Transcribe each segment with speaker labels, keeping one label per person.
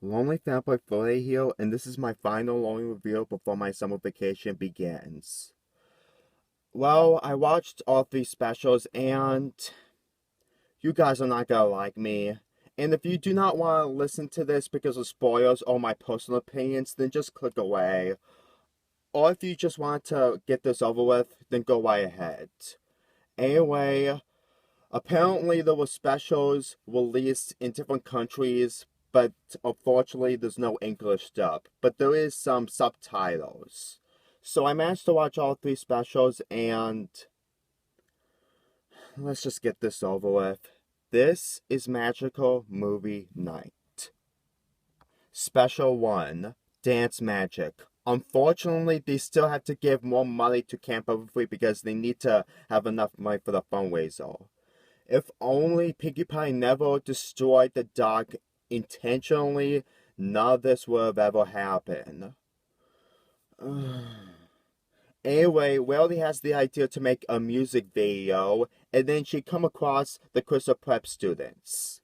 Speaker 1: Lonely Fanboy Friday here, and this is my final Lonely review before my summer vacation begins. Well, I watched all three specials, and you guys are not gonna like me. And if you do not want to listen to this because of spoilers or my personal opinions, then just click away. Or if you just want to get this over with, then go right ahead. Anyway, apparently there were specials released in different countries, but unfortunately there's no English dub. But there is some subtitles. So I managed to watch all three specials, and let's just get this over with. This is Magical Movie Night. Special 1, Dance Magic. Unfortunately, they still have to give more money to Camp Everfree because they need to have enough money for the fundraiser. If only Pinkie Pie never destroyed the dog intentionally, none of this would have ever happened. Anyway, Welly has the idea to make a music video, and then she come across the Crystal Prep students.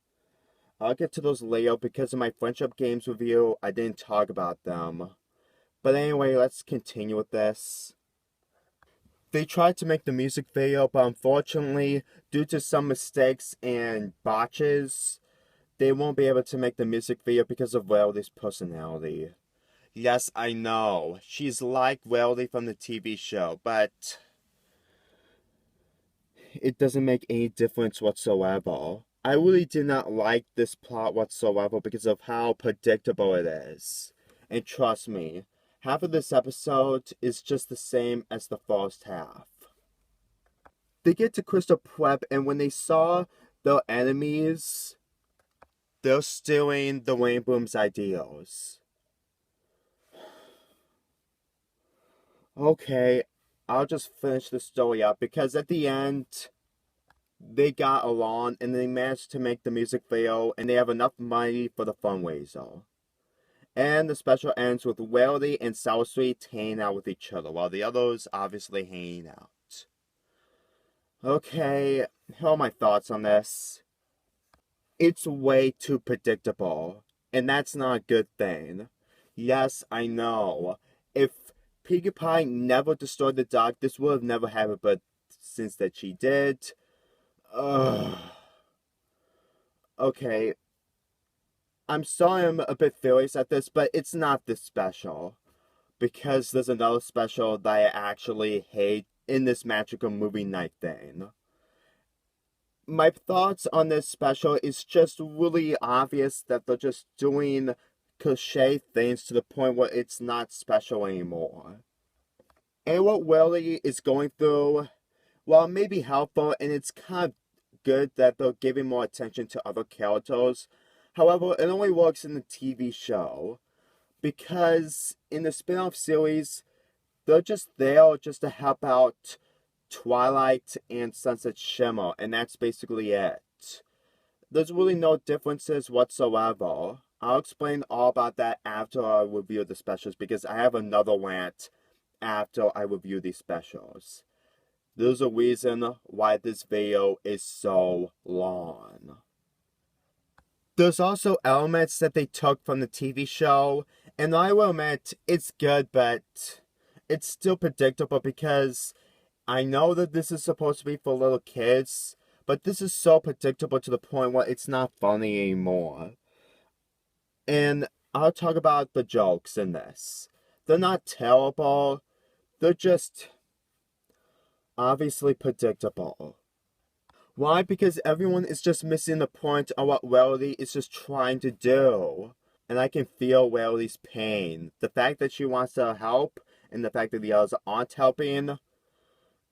Speaker 1: I'll get to those later because in my Friendship Games review, I didn't talk about them. But anyway, let's continue with this. They tried to make the music video, but unfortunately, due to some mistakes and botches, they won't be able to make the music video because of Weldy's personality. Yes, I know, she's like Weldy from the TV show, but it doesn't make any difference whatsoever. I really did not like this plot whatsoever because of how predictable it is. And trust me, half of this episode is just the same as the first half. They get to Crystal Prep, and when they saw their enemies, they're stealing the Rainboom's ideals. Okay, I'll just finish the story up because at the end, they got along and they managed to make the music video, and they have enough money for the fundraiser. And the special ends with Weldy and South Street hanging out with each other, while the others obviously hanging out. Okay, here are my thoughts on this. It's way too predictable, and that's not a good thing. Yes, I know. If Pinkie Pie never destroyed the dog, this would have never happened, but since that she did... Okay, I'm sorry I'm a bit furious at this, but it's not this special. Because there's another special that I actually hate in this Magical Movie Night thing. My thoughts on this special is just really obvious that they're just doing cliche things to the point where it's not special anymore. And what Welly is going through, while it may be helpful and it's kind of good that they're giving more attention to other characters, however, it only works in the TV show. Because in the spin-off series, they're just there just to help out Twilight and Sunset Shimmer, and that's basically it. There's really no differences whatsoever. I'll explain all about that after I review the specials, because I have another rant after I review these specials. There's a reason why this video is so long. There's also elements that they took from the TV show, and I will admit, it's good, but it's still predictable because I know that this is supposed to be for little kids, but this is so predictable to the point where it's not funny anymore. And I'll talk about the jokes in this. They're not terrible, they're just obviously predictable. Why? Because everyone is just missing the point of what Weldy is just trying to do. And I can feel Weldy's pain. The fact that she wants to help, and the fact that the others aren't helping,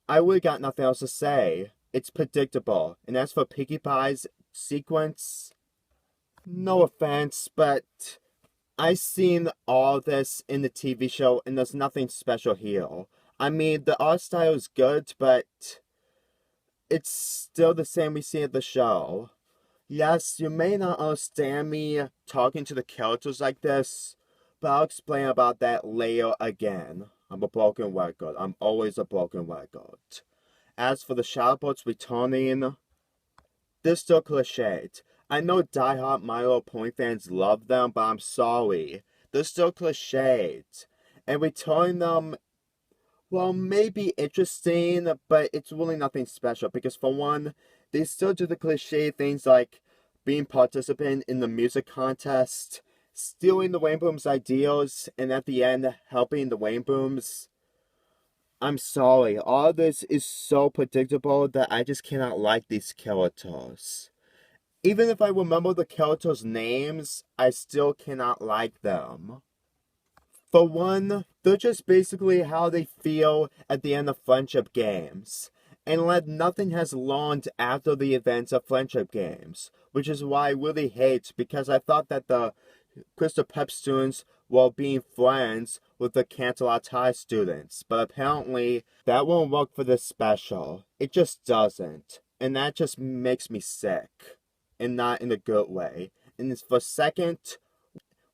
Speaker 1: I really got nothing else to say. It's predictable. And as for Pinkie Pie's sequence, no offense, but I've seen all this in the TV show, and there's nothing special here. I mean, the art style is good, but it's still the same we see at the show. Yes, you may not understand me talking to the characters like this, but I'll explain about that later again. I'm a broken record. I'm always a broken record. As for the Shadowboats returning, they're still cliched. I know diehard My Little Pony fans love them, but I'm sorry. They're still cliches. And retelling them, well, maybe interesting, but it's really nothing special. Because for one, they still do the cliche things like being participant in the music contest, stealing the Rainboom's ideals, and at the end, helping the Rainbooms. I'm sorry, all this is so predictable that I just cannot like these characters. Even if I remember the characters' names, I still cannot like them. For one, they're just basically how they feel at the end of friendship games. And like nothing has learned after the events of friendship games, which is why I really hate, because I thought that the Crystal Prep students were being friends with the Canterlot High students, but apparently that won't work for this special. It just doesn't. And that just makes me sick. And not in a good way. And for second,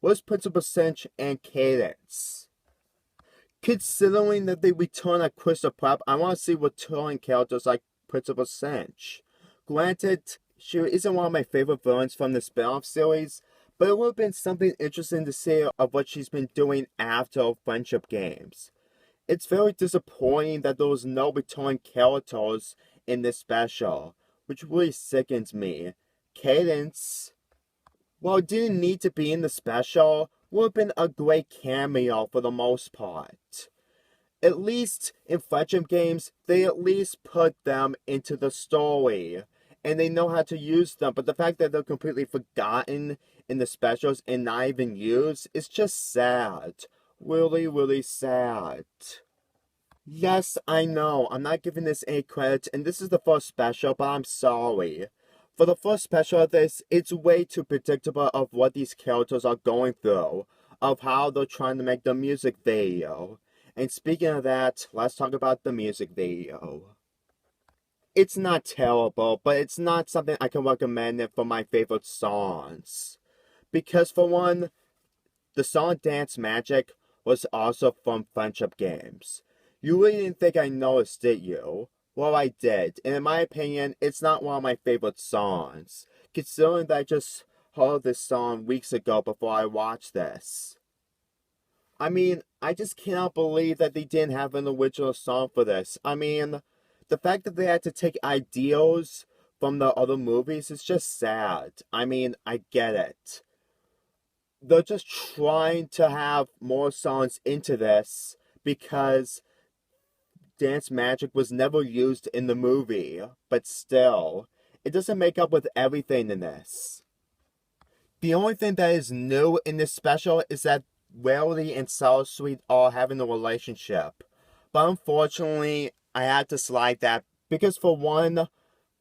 Speaker 1: was Principal Cinch and Cadence. Considering that they return at Crystal Prep, I want to see returning characters like Principal Cinch. Granted, she isn't one of my favorite villains from the spin-off series, but it would have been something interesting to see of what she's been doing after friendship games. It's very disappointing that there was no returning characters in this special, which really sickens me. Cadence, while it didn't need to be in the special, would have been a great cameo for the most part. At least in friendship games, they at least put them into the story. And they know how to use them, but the fact that they're completely forgotten in the specials and not even used is just sad. Really, really sad. Yes, I know, I'm not giving this any credit, and this is the first special, but I'm sorry. For the first special of this, it's way too predictable of what these characters are going through, of how they're trying to make the music video. And speaking of that, let's talk about the music video. It's not terrible, but it's not something I can recommend it for my favorite songs. Because for one, the song Dance Magic was also from friendship games. You really didn't think I noticed, did you? Well, I did, and in my opinion, it's not one of my favorite songs, considering that I just heard this song weeks ago before I watched this. I mean, I just cannot believe that they didn't have an original song for this. I mean, the fact that they had to take ideas from the other movies is just sad. I mean, I get it. They're just trying to have more songs into this because Dance Magic was never used in the movie, but still, it doesn't make up with everything in this. The only thing that is new in this special is that Rarity and Sour Sweet are having a relationship. But unfortunately, I had to slide that because for one,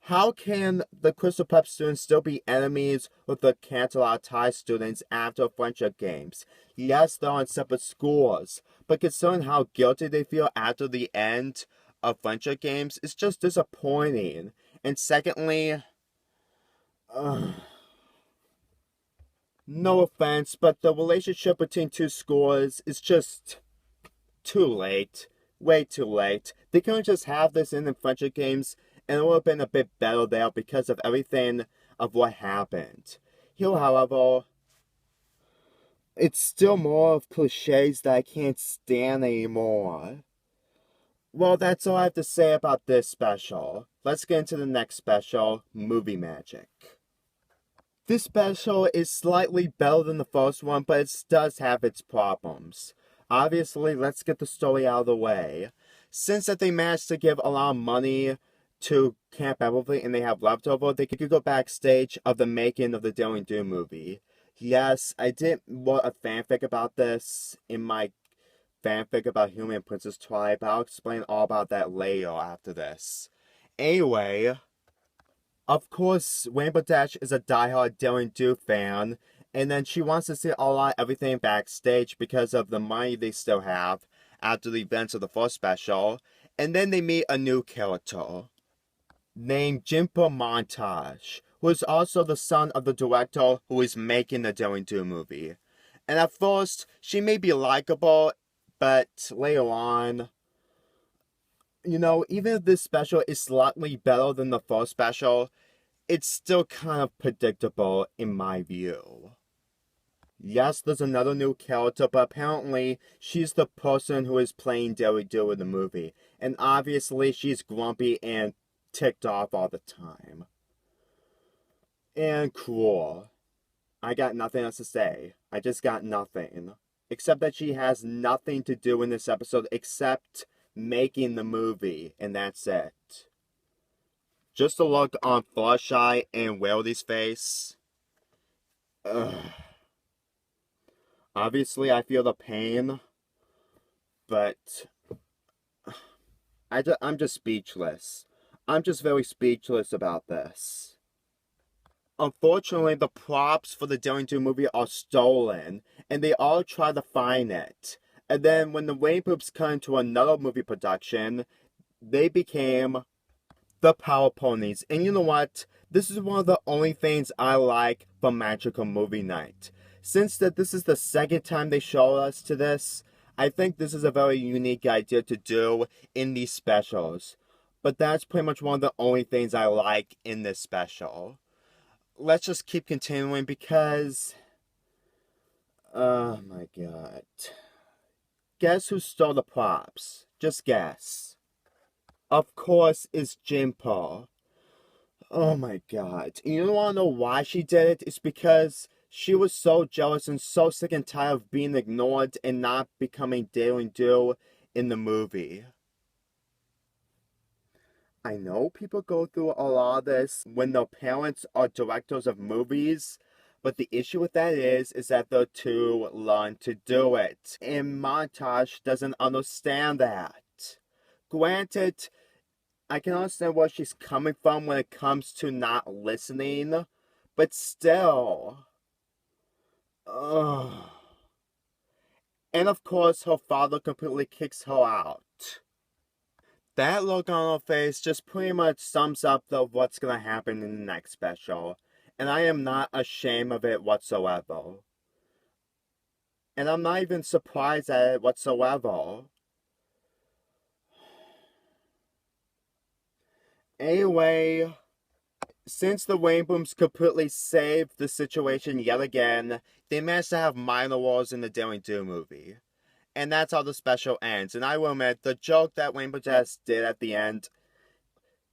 Speaker 1: how can the Crystal Prep students still be enemies with the Canterlot High students after friendship games? Yes, they're on separate schools, but considering how guilty they feel after the end of friendship games, it's just disappointing. And secondly, no offense, but the relationship between two schools is just too late. Way too late. They couldn't just have this in the friendship games, and it would have been a bit better there because of everything of what happened. Here, however, it's still more of cliches that I can't stand anymore. Well, that's all I have to say about this special. Let's get into the next special, Movie Magic. This special is slightly better than the first one, but it does have its problems. Obviously, let's get the story out of the way. Since that they managed to give a lot of money to Camp Everly and they have leftover, they could go backstage of the making of the Daring Do movie. Yes, I did wrote a fanfic about this in my fanfic about Human Princess Twilight, but I'll explain all about that later after this. Anyway, of course, Rainbow Dash is a diehard Daring Do fan, and then she wants to see a lot of everything backstage because of the money they still have after the events of the first special, and then they meet a new character named Jimper Montage, who is also the son of the director who is making the Daring Do movie. And at first, she may be likable, but later on, even if this special is slightly better than the first special, it's still kind of predictable in my view. Yes, there's another new character, but apparently she's the person who is playing Derry Doo in the movie. And obviously she's grumpy and ticked off all the time. And cruel. I got nothing else to say. I just got nothing. Except that she has nothing to do in this episode except making the movie, and that's it. Just a look on Fluttershy and Wildy's face. Ugh. Obviously, I feel the pain, but I'm just speechless. I'm just very speechless about this. Unfortunately, the props for the Daring Do movie are stolen, and they all try to find it. And then when the Wayne Poops come into another movie production, they became the Power Ponies. And you know what? This is one of the only things I like from Magical Movie Night. Since that this is the second time they show us to this, I think this is a very unique idea to do in these specials. But that's pretty much one of the only things I like in this special. Let's just keep continuing because... oh my god. Guess who stole the props? Just guess. Of course, it's Jimpo. Oh my god. You wanna know why she did it? It's because she was so jealous and so sick and tired of being ignored and not becoming Daring Do in the movie. I know people go through a lot of this when their parents are directors of movies, but the issue with that is that they're too learn to do it. And Montage doesn't understand that. Granted, I can understand where she's coming from when it comes to not listening, but still. Ugh. And of course, her father completely kicks her out. That look on her face just pretty much sums up what's gonna happen in the next special. And I am not ashamed of it whatsoever. And I'm not even surprised at it whatsoever. Anyway, since the Rainbooms completely saved the situation yet again, they managed to have minor wars in the Daring Do movie. And that's how the special ends. And I will admit, the joke that Rainbow Jess did at the end,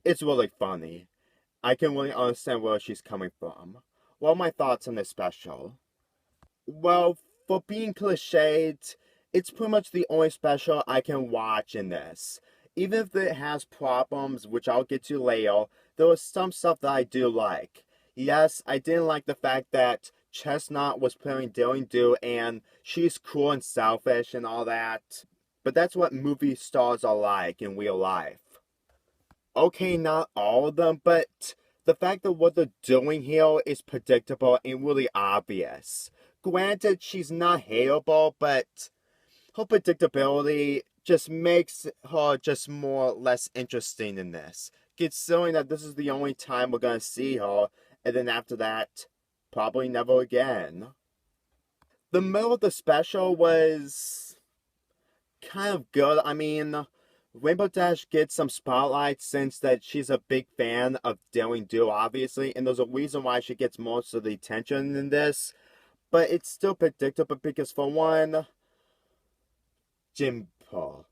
Speaker 1: it's really funny. I can really understand where she's coming from. What are my thoughts on this special? Well, for being cliched, it's pretty much the only special I can watch in this. Even if it has problems, which I'll get to later, there was some stuff that I do like. Yes, I didn't like the fact that Chestnut was playing Daring Do and she's cruel and selfish and all that. But that's what movie stars are like in real life. Okay, not all of them, but the fact that what they're doing here is predictable and really obvious. Granted, she's not hateable, but her predictability just makes her just more or less interesting in this. Considering that this is the only time we're gonna see her, and then after that, probably never again. The middle of the special was kind of good. I mean, Rainbow Dash gets some spotlight since that she's a big fan of Daring Do, obviously, and there's a reason why she gets most of the attention in this. But it's still predictable because, for one, Jimpo.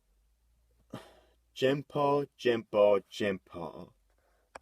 Speaker 1: Jimpo.